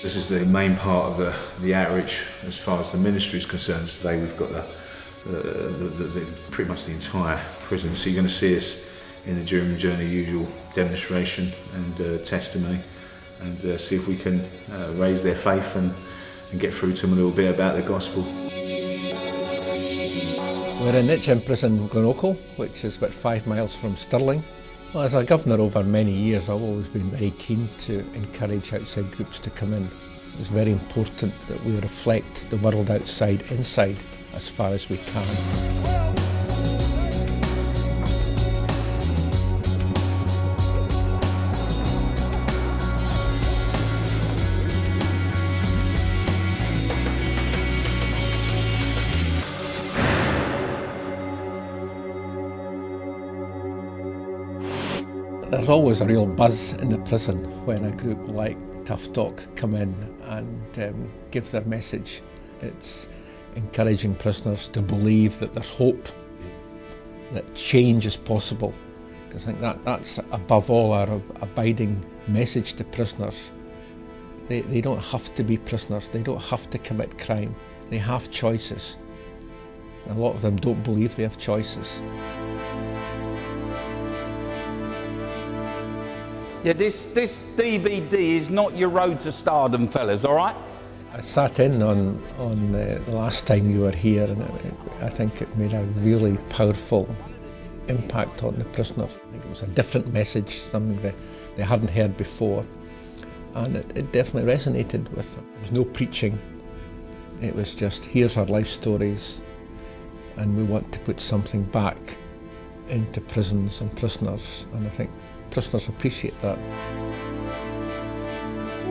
This is the main part of the outreach as far as the ministry is concerned. Today we've got pretty much the entire prison. So you're going to see us in the German Journey usual demonstration and testimony, and see if we can raise their faith and get through to them a little bit about the gospel. We're in Itchen Prison, Glenorchy, which is about 5 miles from Stirling. Well, as a governor over many years, I've always been very keen to encourage outside groups to come in. It's very important that we reflect the world outside inside as far as we can. There's always a real buzz in the prison when a group like Tough Talk come in and give their message. It's encouraging prisoners to believe that there's hope, that change is possible. Because I think that's above all our abiding message to prisoners. They don't have to be prisoners, they don't have to commit crime. They have choices. A lot of them don't believe they have choices. Yeah, this DVD is not your road to stardom, fellas, all right? I sat in on the last time you were here, and I think it made a really powerful impact on the prisoners. I think it was a different message, something that they hadn't heard before, and it definitely resonated with them. There was no preaching, it was just, here's our life stories, and we want to put something back into prisons and prisoners, and I think prisoners appreciate that.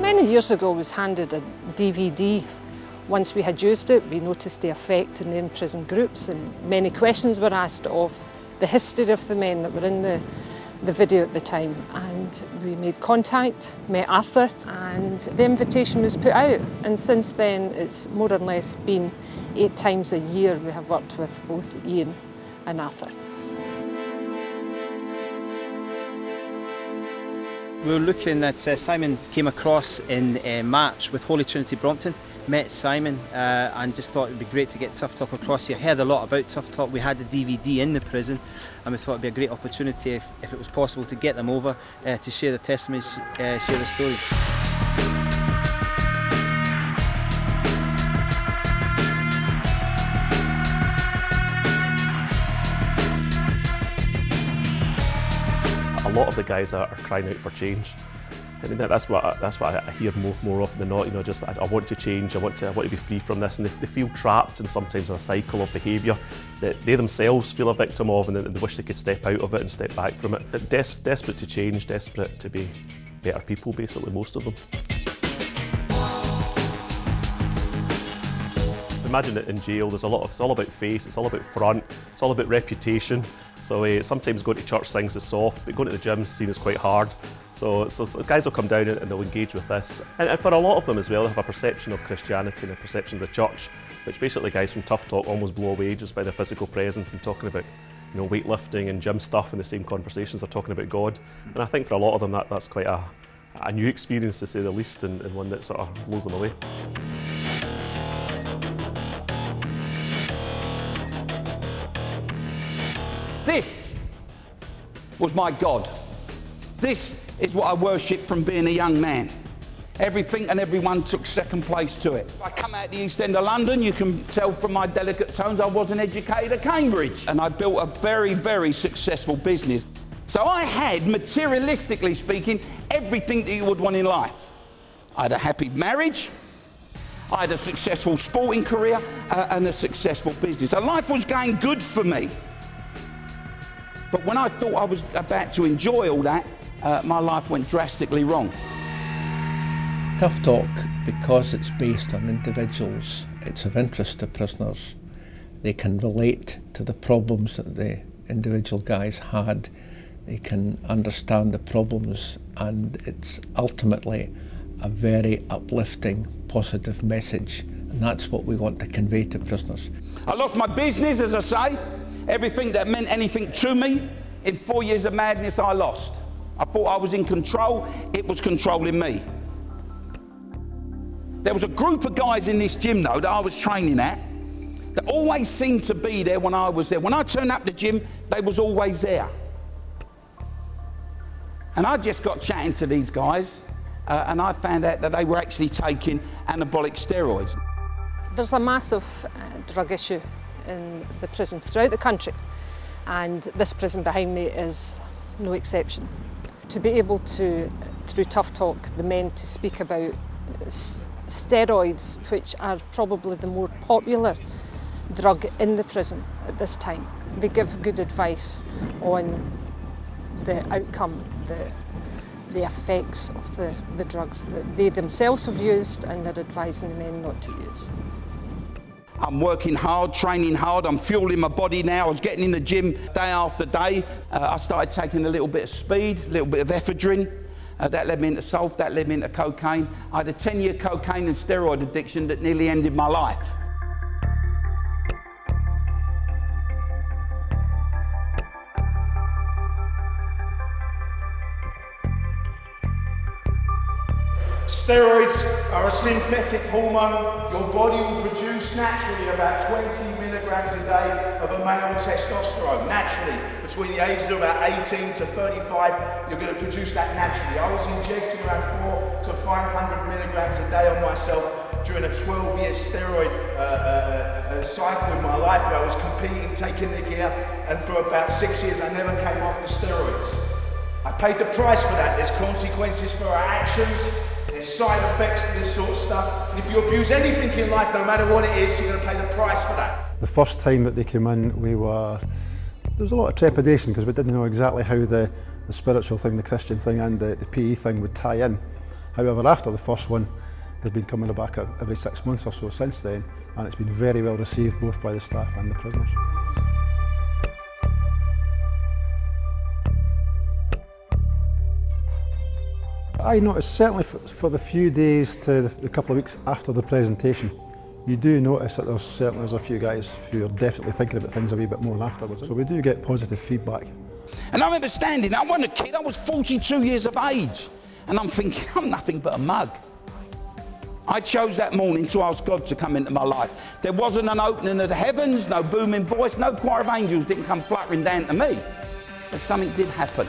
Many years ago I was handed a DVD. Once we had used it, we noticed the effect in the in-prison groups, and many questions were asked of the history of the men that were in the video at the time. And we made contact, met Arthur, and the invitation was put out. And since then it's more or less been 8 times a year we have worked with both Ian and Arthur. We were looking at, Simon came across in March with Holy Trinity Brompton, met Simon and just thought it would be great to get Tough Talk across here. Heard a lot about Tough Talk. We had the DVD in the prison, and we thought it would be a great opportunity if it was possible to get them over to share their testimonies, share their stories. A lot of the guys are crying out for change. I mean, that's what I hear more often than not. You know, just I want to change. I want to be free from this, and they feel trapped and sometimes in a cycle of behaviour that they themselves feel a victim of, and they wish they could step out of it and step back from it. But desperate to change, desperate to be better people, basically, most of them. Imagine it in jail. It's all about face. It's all about front. It's all about reputation. So sometimes going to church things is soft, but going to the gym is seen as quite hard. So guys will come down and they'll engage with this. And for a lot of them as well, they have a perception of Christianity and a perception of the church, which basically guys from Tough Talk almost blow away just by their physical presence and talking about, you know, weightlifting and gym stuff in the same conversations they're talking about God. And I think for a lot of them that's quite a new experience, to say the least, and one that sort of blows them away. This was my God. This is what I worshipped from being a young man. Everything and everyone took second place to it. I come out the East End of London, you can tell from my delicate tones I wasn't educated at Cambridge. And I built a very, very successful business. So I had, materialistically speaking, everything that you would want in life. I had a happy marriage, I had a successful sporting career, and a successful business. So life was going good for me. But when I thought I was about to enjoy all that, my life went drastically wrong. Tough Talk, because it's based on individuals, it's of interest to prisoners. They can relate to the problems that the individual guys had. They can understand the problems, and it's ultimately a very uplifting, positive message. And that's what we want to convey to prisoners. I lost my business, as I say. Everything that meant anything to me. In 4 years of madness, I lost. I thought I was in control. It was controlling me. There was a group of guys in this gym though that I was training at that always seemed to be there when I was there. When I turned up the gym, they was always there. And I just got chatting to these guys and I found out that they were actually taking anabolic steroids. There's a massive drug issue in the prisons throughout the country, and this prison behind me is no exception. To be able to, through Tough Talk, the men to speak about steroids, which are probably the more popular drug in the prison at this time. They give good advice on the outcome, the effects of the drugs that they themselves have used, and they're advising the men not to use. I'm working hard, training hard, I'm fueling my body now. I was getting in the gym day after day. I started taking a little bit of speed, a little bit of ephedrine. That led me into sulf, that led me into cocaine. I had a 10-year cocaine and steroid addiction that nearly ended my life. Steroids are a synthetic hormone your body will produce naturally about 20 milligrams a day of a male testosterone. Naturally, between the ages of about 18 to 35, you're going to produce that naturally. I was injecting around 400 to 500 milligrams a day on myself during a 12-year steroid cycle in my life where I was competing, taking the gear, and for about 6 years I never came off the steroids. I paid the price for that. There's consequences for our actions. There's side effects to this sort of stuff. And if you abuse anything in life, no matter what it is, you're going to pay the price for that. The first time that they came in, there was a lot of trepidation because we didn't know exactly how the spiritual thing, the Christian thing and the PE thing would tie in. However, after the first one, they've been coming back every 6 months or so since then, and it's been very well received both by the staff and the prisoners. I noticed certainly for the few days to the couple of weeks after the presentation, you do notice that there's a few guys who are definitely thinking about things a wee bit more afterwards. So we do get positive feedback. And I remember standing, I wasn't a kid, I was 42 years of age. And I'm thinking, I'm nothing but a mug. I chose that morning to ask God to come into my life. There wasn't an opening of the heavens, no booming voice, no choir of angels didn't come fluttering down to me. But something did happen.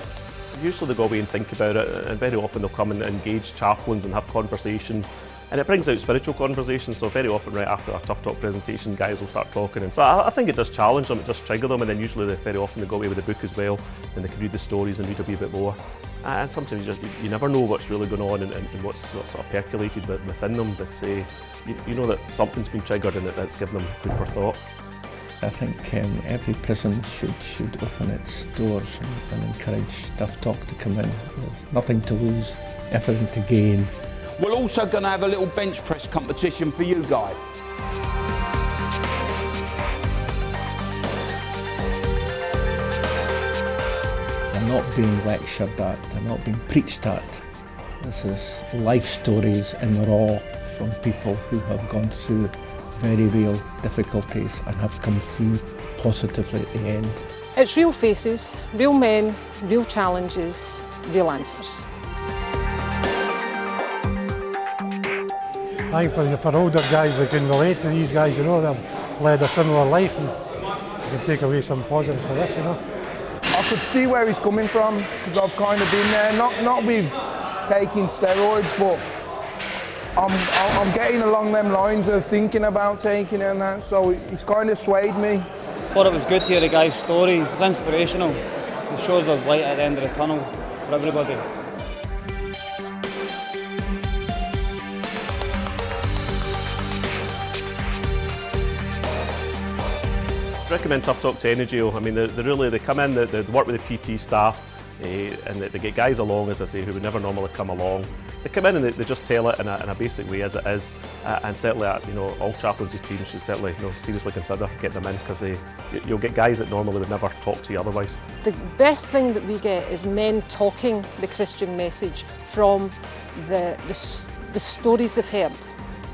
Usually they go away and think about it, and very often they'll come and engage chaplains and have conversations, and it brings out spiritual conversations. So very often right after a Tough Talk presentation, guys will start talking, and so I think it does challenge them, it does trigger them, and then usually very often they go away with the book as well, and they can read the stories and read a wee bit more. And sometimes you never know what's really going on and what's sort of percolated within them, but you know that something's been triggered and that's given them food for thought. I think every prison should open its doors and encourage Tough Talk to come in. There's nothing to lose, everything to gain. We're also going to have a little bench press competition for you guys. They're not being lectured at, they're not being preached at. This is life stories in raw from people who have gone through very real difficulties and have come through positively at the end. It's real faces, real men, real challenges, real answers. I think for older guys that can relate to these guys, you know, they've led a similar life and you can take away some positives for this, you know. I could see where he's coming from because I've kind of been there, not with taking steroids, but I'm getting along them lines of thinking about taking it and that, so it's kind of swayed me. Thought it was good to hear the guy's stories. It's inspirational. It shows us light at the end of the tunnel for everybody. I recommend Tough Talk to any jail. I mean, they come in, they work with the PT staff, and they get guys along, as I say, who would never normally come along. They come in and they just tell it in a basic way as it is, and certainly, all chaplains and teams should certainly, seriously consider getting them in, because you'll get guys that normally would never talk to you otherwise. The best thing that we get is men talking the Christian message from the stories they've heard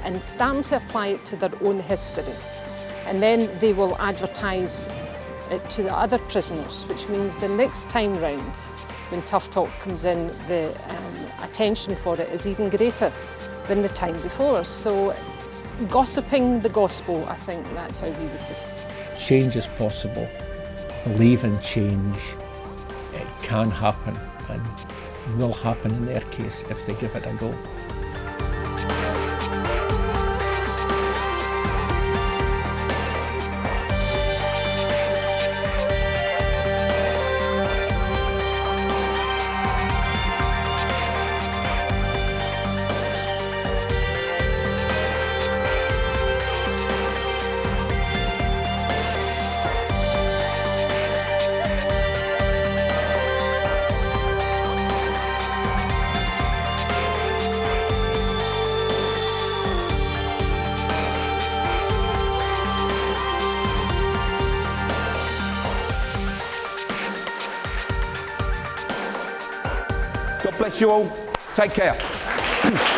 and starting to apply it to their own history. And then they will advertise it to the other prisoners, which means the next time round, when Tough Talk comes in, the attention for it is even greater than the time before. So gossiping the gospel, I think that's how we would put it. Change is possible. Believe in change. It can happen and will happen in their case if they give it a go. God bless you all. Take care.